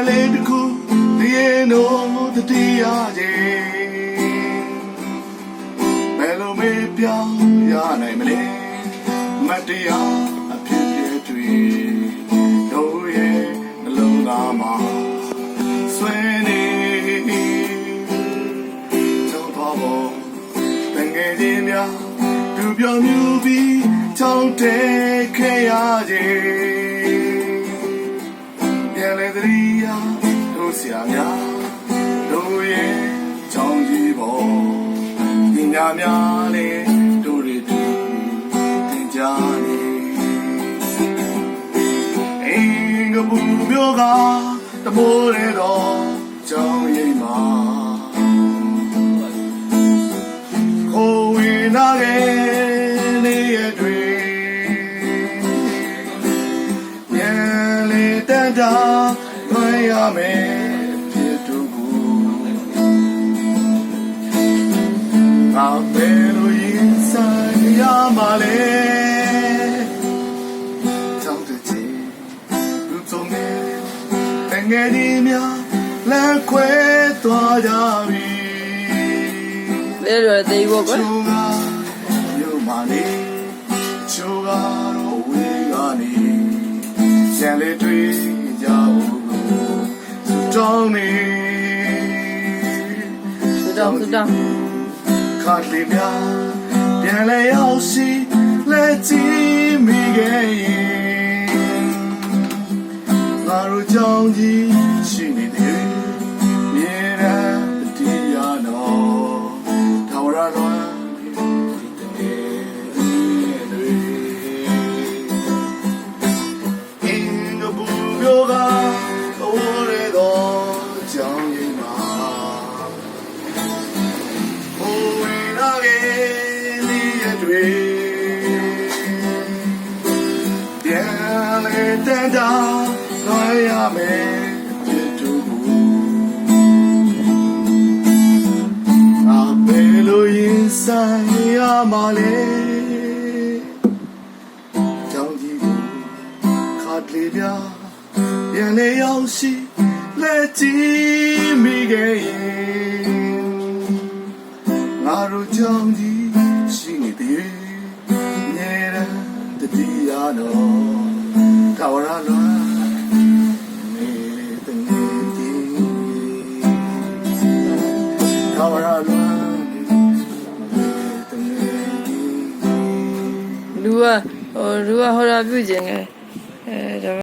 လေးတစ်ခုတရေနိုးတတိယချင်းဘယ်လိုမေးပြောင်းရနိုင်မလဲမတရားအဖြစ်ဖြစ်တွေတို့ရဲ့နှလုံးသားမှာဆွေးနေကြောက်ပါဘောတငယ်ချင်းများသူပြောမြူပြီးချောင်းတဲခဲ့ရခြင်းပြန်လေတရိယာတို့ဆရာများတို့ရဲ့ချောင်းကြီးပေါ်ပညာများလေတို့တွေတူသင်ကြားနေအင်းကပူမျိုးကတမိုးရဲတော့ချောင်းရိပ်မှာခိုးဝင်လာခဲ့နေရတွေပြန်လေတန်တာခွင့်ရမယ်ဖြစ်သူကိုငါပဲလို့ရင်ဆိုင်ရမှာလေချောင်းတဲ့ချီလူစုံနေတငယ်ဒီများလက်ခွဲသွားကြပြီလဲရသေးဘောကွာရုံမာနေချိုးကတော့ဝေးကနေရန်လေးတွေ့ကြဘူးသူတောင်းနေသူတောင်းခါလေးများပြန်လဲရောက်စီလက်ကြည့်မိခဲ့ရင်ငါတို့ကြောင့်ကြီးရှိနေတယ်မြေရန်တတိယနော်ထာဝရတော်ပြန်လေတန်တာခွင့်ရမယ်ဖြစ်သူငါပဲလို့ရင်ဆိုင်ရမှာလေကြောင်ကြီးကိုခါတလေပြပြန်လေရောက်ရှိလက်ကြည့်မိခဲ့ရင်ငါတို့ကြောင်ကြီးရှိနေသေးနေရတတိယနော်ထာဝရလွန်နေတငယ်ကြီးထာဝရလွန်တငယ်ကြီးလူကဟောတာပြုခြင်းနဲ့